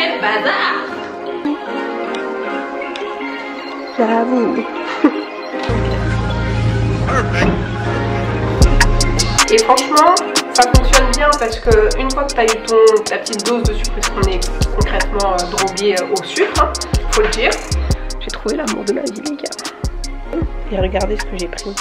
Quel bazar! J'avoue. Et franchement, ça fonctionne bien parce que une fois que tu as eu ta petite dose de sucre, puisqu'on est concrètement drogué au sucre, hein, faut le dire. J'ai trouvé l'amour de ma vie, les gars. Et regardez ce que j'ai pris.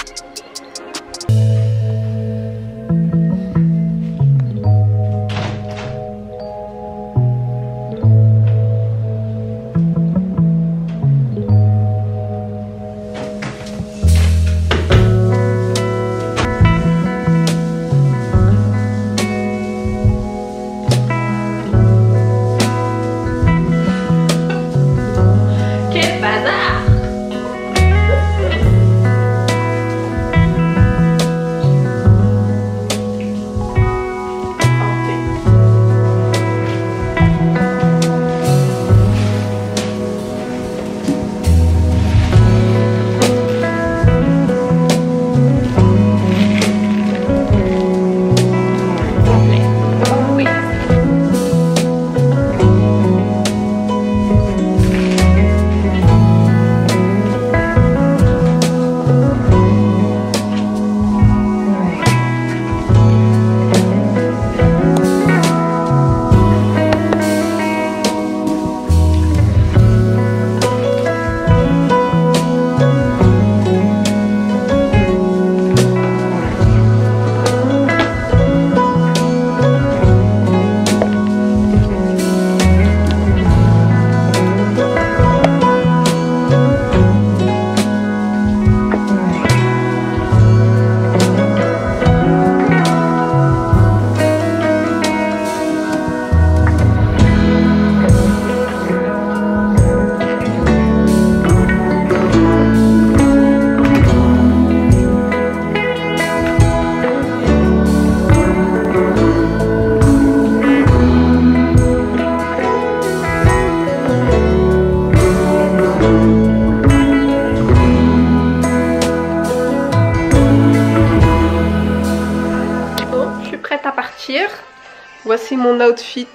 Voici mon outfit.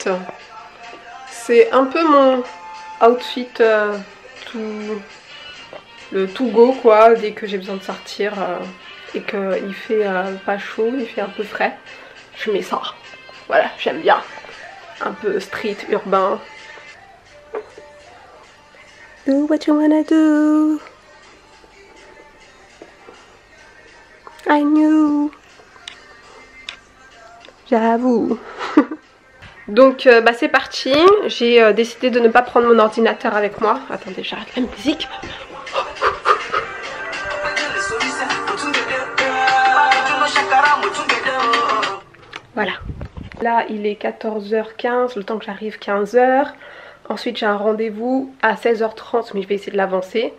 C'est un peu mon outfit tout go quoi, dès que j'ai besoin de sortir et qu'il fait pas chaud, il fait un peu frais. Je mets ça. Voilà, j'aime bien. Un peu street, urbain. Do what you wanna do. I knew. J'avoue. Donc bah c'est parti. J'ai décidé de ne pas prendre mon ordinateur avec moi. Attendez, j'arrête la musique. Voilà. Là il est 14h15, le temps que j'arrive 15h. Ensuite j'ai un rendez-vous à 16h30 mais je vais essayer de l'avancer.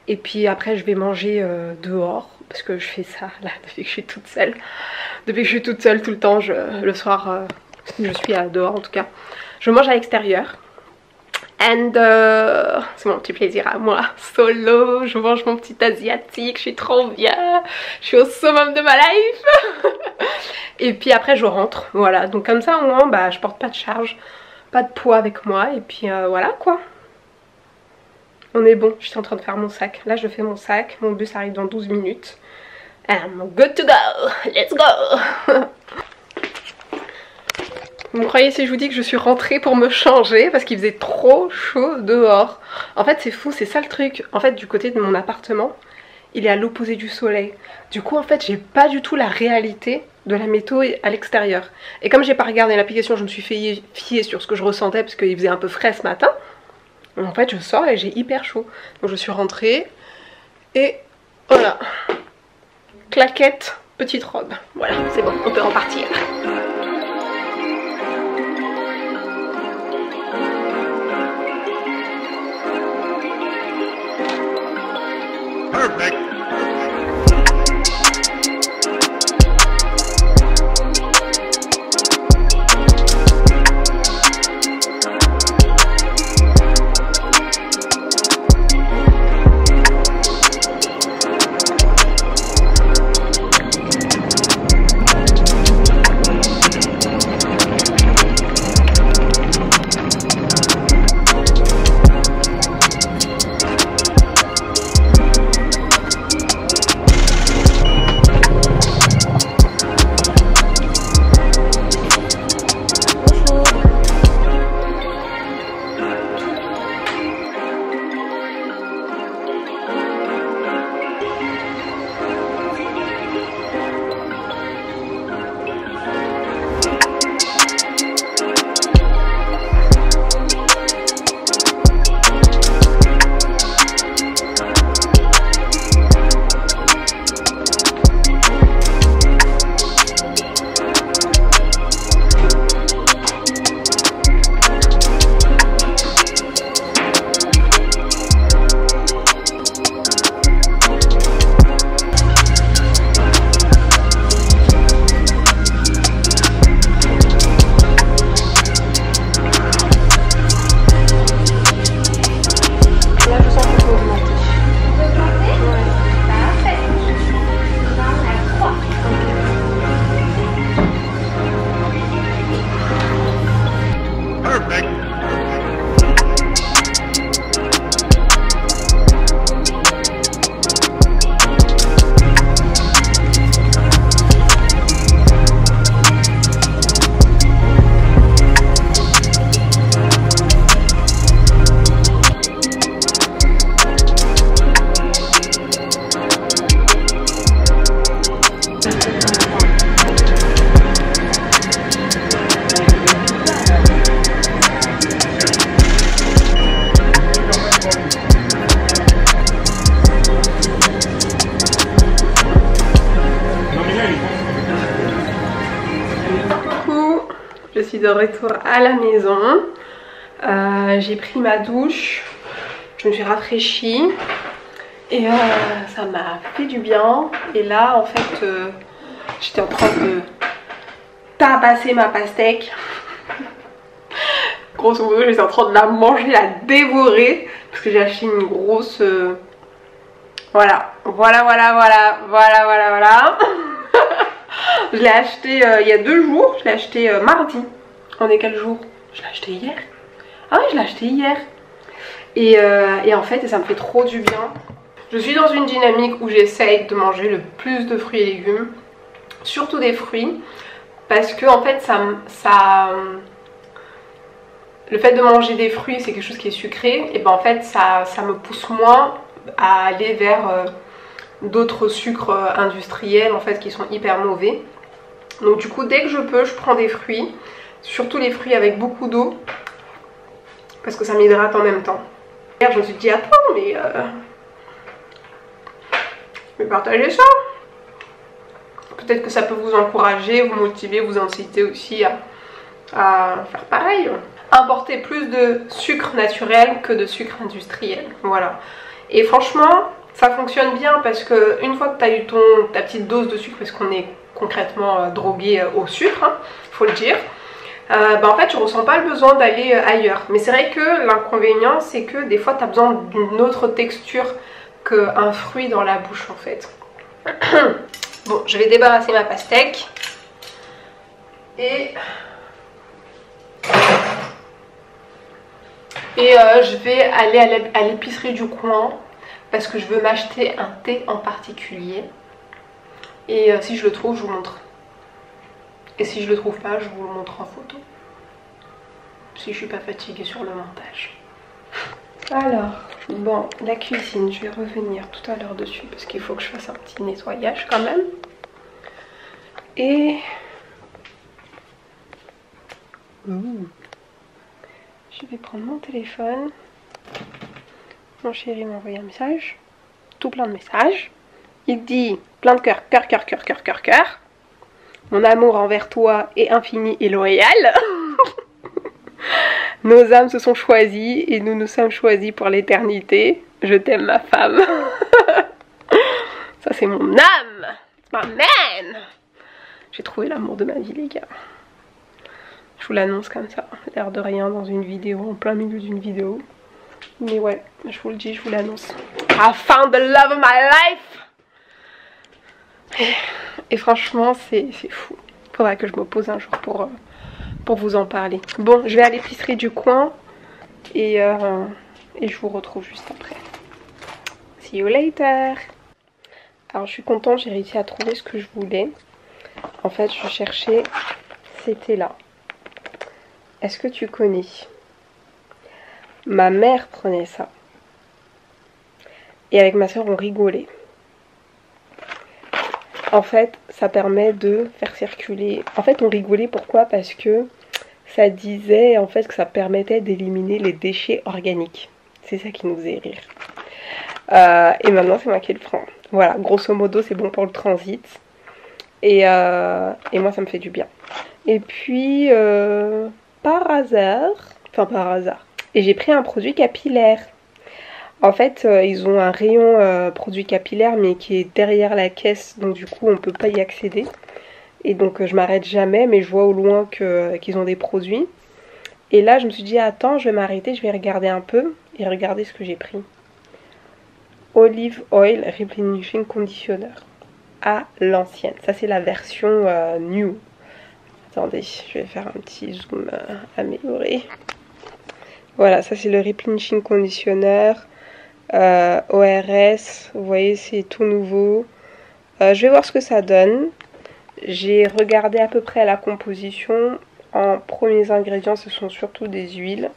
Et puis après je vais manger dehors. Parce que je fais ça là depuis que je suis toute seule. Depuis que je suis toute seule tout le temps, le soir, je suis dehors en tout cas. Je mange à l'extérieur. And c'est mon petit plaisir à moi, solo. Je mange mon petit asiatique, je suis trop bien. Je suis au summum de ma life. Et puis après je rentre, voilà. Donc comme ça au moins bah, je porte pas de charge, pas de poids avec moi. Et puis voilà quoi. On est bon, je suis en train de faire mon sac. Là je fais mon sac, mon bus arrive dans 12 minutes. And I'm good to go, let's go. Vous me croyez si je vous dis que je suis rentrée pour me changer parce qu'il faisait trop chaud dehors. En fait c'est fou, c'est ça le truc. En fait du côté de mon appartement, il est à l'opposé du soleil. Du coup en fait j'ai pas du tout la réalité de la météo à l'extérieur. Et comme j'ai pas regardé l'application, je me suis fait fier sur ce que je ressentais parce qu'il faisait un peu frais ce matin. En fait je sors et j'ai hyper chaud. Donc je suis rentrée et voilà. Claquette, petite robe. Voilà, c'est bon, on peut repartir. Perfect. Je suis de retour à la maison. J'ai pris ma douche. Je me suis rafraîchie. Et ça m'a fait du bien. Et là, en fait, j'étais en train de tabasser ma pastèque. Grosso modo, j'étais en train de la manger, la dévorer. Parce que j'ai acheté une grosse... Voilà. Je l'ai acheté il y a 2 jours. Je l'ai acheté mardi. On est quel jour? Je l'ai acheté hier. Ah oui, je l'ai acheté hier. Et en fait, ça me fait trop du bien. Je suis dans une dynamique où j'essaye de manger le plus de fruits et légumes. Surtout des fruits. Parce que en fait, le fait de manger des fruits, c'est quelque chose qui est sucré. Et ben en fait, ça me pousse moins à aller vers d'autres sucres industriels en fait qui sont hyper mauvais. Donc du coup, dès que je peux, je prends des fruits. Surtout les fruits avec beaucoup d'eau. Parce que ça m'hydrate en même temps. Hier, je me suis dit, attends, mais je vais partager ça. Peut-être que ça peut vous encourager, vous motiver, vous inciter aussi à faire pareil. Importer plus de sucre naturel que de sucre industriel. Voilà. Et franchement, ça fonctionne bien parce que une fois que tu as eu ta petite dose de sucre, parce qu'on est concrètement drogué au sucre, hein, faut le dire, en fait, je ressens pas le besoin d'aller ailleurs. Mais c'est vrai que l'inconvénient, c'est que des fois, tu as besoin d'une autre texture qu'un fruit dans la bouche, en fait. Bon, je vais débarrasser ma pastèque. Et je vais aller à l'épicerie du coin parce que je veux m'acheter un thé en particulier. Et si je le trouve, je vous montre. Et si je le trouve pas, je vous le montre en photo. Si je suis pas fatiguée sur le montage. Alors, bon, la cuisine, je vais revenir tout à l'heure dessus parce qu'il faut que je fasse un petit nettoyage quand même. Et... je vais prendre mon téléphone. Mon chéri m'a envoyé un message. Tout plein de messages. Il dit plein de cœur, cœur, cœur, cœur, cœur, cœur, cœur. Mon amour envers toi est infini et loyal. Nos âmes se sont choisies et nous nous sommes choisis pour l'éternité. Je t'aime ma femme. Ça c'est mon âme. It's my man. J'ai trouvé l'amour de ma vie les gars. Je vous l'annonce comme ça, l'air de rien dans une vidéo, en plein milieu d'une vidéo. Mais ouais, je vous le dis, je vous l'annonce. I found the love of my life. Et franchement, c'est fou. Faudra que je me pose un jour pour vous en parler. Bon, je vais à l'épicerie du coin et je vous retrouve juste après. See you later. Alors je suis contente, j'ai réussi à trouver ce que je voulais. En fait, je cherchais, c'était là. Est-ce que tu connais? Ma mère prenait ça. Et avec ma soeur, on rigolait. En fait, ça permet de faire circuler... En fait, on rigolait, pourquoi? Parce que ça disait en fait que ça permettait d'éliminer les déchets organiques. C'est ça qui nous faisait rire. Et maintenant, c'est moi qui le prends. Voilà, grosso modo, c'est bon pour le transit. Et moi, ça me fait du bien. Et puis... par hasard, et j'ai pris un produit capillaire. En fait, ils ont un rayon produit capillaire, mais qui est derrière la caisse, donc du coup, on peut pas y accéder. Et donc, je m'arrête jamais, mais je vois au loin qu'ils ont des produits. Et là, je me suis dit, attends, je vais m'arrêter, je vais regarder un peu, et regarder ce que j'ai pris. Olive Oil Replenishing Conditioner, à l'ancienne. Ça, c'est la version new. Attendez, je vais faire un petit zoom amélioré. Voilà, ça c'est le Replenishing Conditioner ORS. Vous voyez, c'est tout nouveau. Je vais voir ce que ça donne. J'ai regardé à peu près la composition. En premiers ingrédients, ce sont surtout des huiles.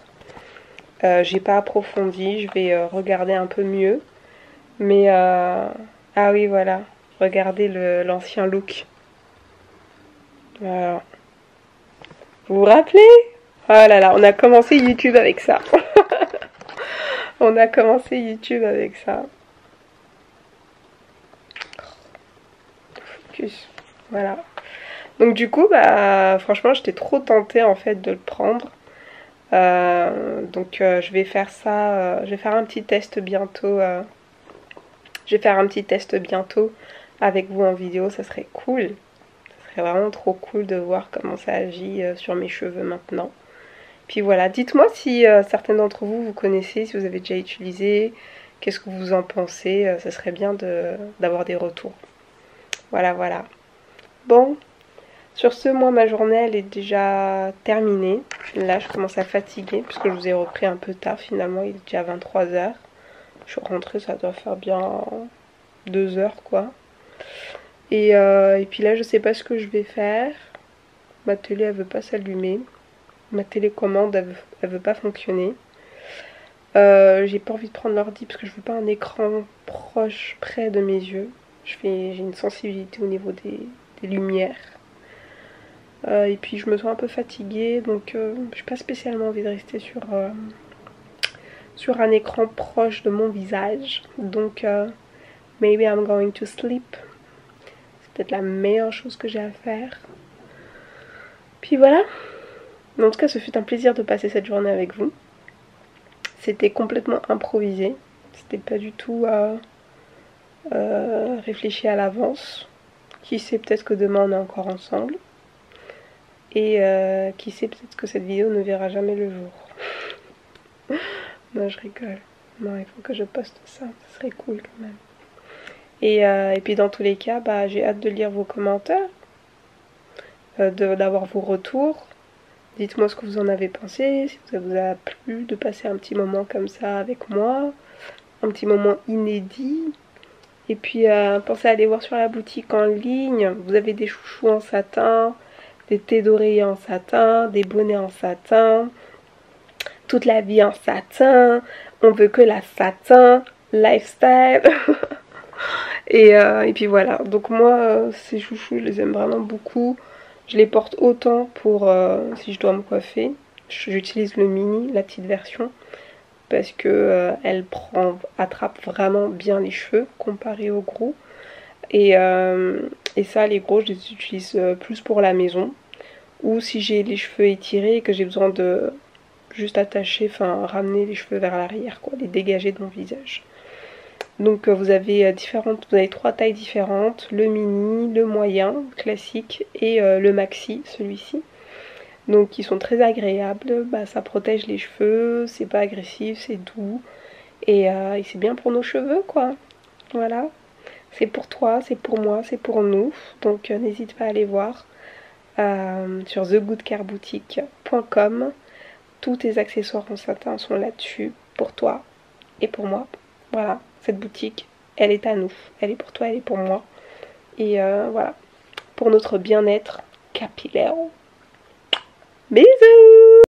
J'ai pas approfondi, je vais regarder un peu mieux. Mais, ah oui, voilà. Regardez l'ancien look. Voilà. Vous vous rappelez? Oh là là, on a commencé YouTube avec ça. On a commencé YouTube avec ça. Focus. Voilà. Donc du coup, bah franchement, j'étais trop tentée en fait de le prendre. Je vais faire ça, je vais faire un petit test bientôt. Je vais faire un petit test bientôt avec vous en vidéo, ça serait cool. Ça serait vraiment trop cool de voir comment ça agit sur mes cheveux maintenant. Puis voilà, dites-moi si certains d'entre vous, vous connaissez, si vous avez déjà utilisé, qu'est-ce que vous en pensez, ça serait bien d'avoir des retours. Voilà, voilà. Bon, sur ce, moi, ma journée, elle est déjà terminée. Là, je commence à fatiguer, puisque je vous ai repris un peu tard, finalement, il est déjà 23 h. Je suis rentrée, ça doit faire bien 2 heures, quoi. Et puis là, je sais pas ce que je vais faire. Ma télé, elle veut pas s'allumer. Ma télécommande, elle veut pas fonctionner. J'ai pas envie de prendre l'ordi parce que je veux pas un écran proche, près de mes yeux. J'ai une sensibilité au niveau des lumières. Et puis je me sens un peu fatiguée, donc j'ai pas spécialement envie de rester sur un écran proche de mon visage. Donc maybe I'm going to sleep. C'est peut-être la meilleure chose que j'ai à faire. Puis voilà. En tout cas, ce fut un plaisir de passer cette journée avec vous. C'était complètement improvisé. C'était pas du tout réfléchi à l'avance. Qui sait, peut-être que demain on est encore ensemble. Et qui sait, peut-être que cette vidéo ne verra jamais le jour. Non, je rigole. Non, il faut que je poste ça. Ce serait cool quand même. Et puis dans tous les cas, bah, j'ai hâte de lire vos commentaires. D'avoir vos retours. Dites-moi ce que vous en avez pensé, si ça vous a plu de passer un petit moment comme ça avec moi, un petit moment inédit. Et puis pensez à aller voir sur la boutique en ligne, vous avez des chouchous en satin, des thés d'oreiller en satin, des bonnets en satin, toute la vie en satin, on veut que la satin, lifestyle. Et puis voilà, donc moi ces chouchous je les aime vraiment beaucoup. Je les porte autant pour si je dois me coiffer. J'utilise le mini, la petite version, parce que elle attrape vraiment bien les cheveux comparé au gros. Et ça, les gros, je les utilise plus pour la maison. Ou si j'ai les cheveux étirés et que j'ai besoin de juste attacher, enfin ramener les cheveux vers l'arrière, quoi, les dégager de mon visage. Donc vous avez vous avez 3 tailles différentes, le mini, le moyen, classique, et le maxi, celui-ci. Donc ils sont très agréables, bah, ça protège les cheveux, c'est pas agressif, c'est doux, et c'est bien pour nos cheveux, quoi. Voilà, c'est pour toi, c'est pour moi, c'est pour nous, donc n'hésite pas à aller voir sur thegoodcareboutique.com. Tous tes accessoires en satin sont là-dessus, pour toi et pour moi. Voilà, cette boutique, elle est à nous. Elle est pour toi, elle est pour moi. Et voilà, pour notre bien-être capillaire. Bisous!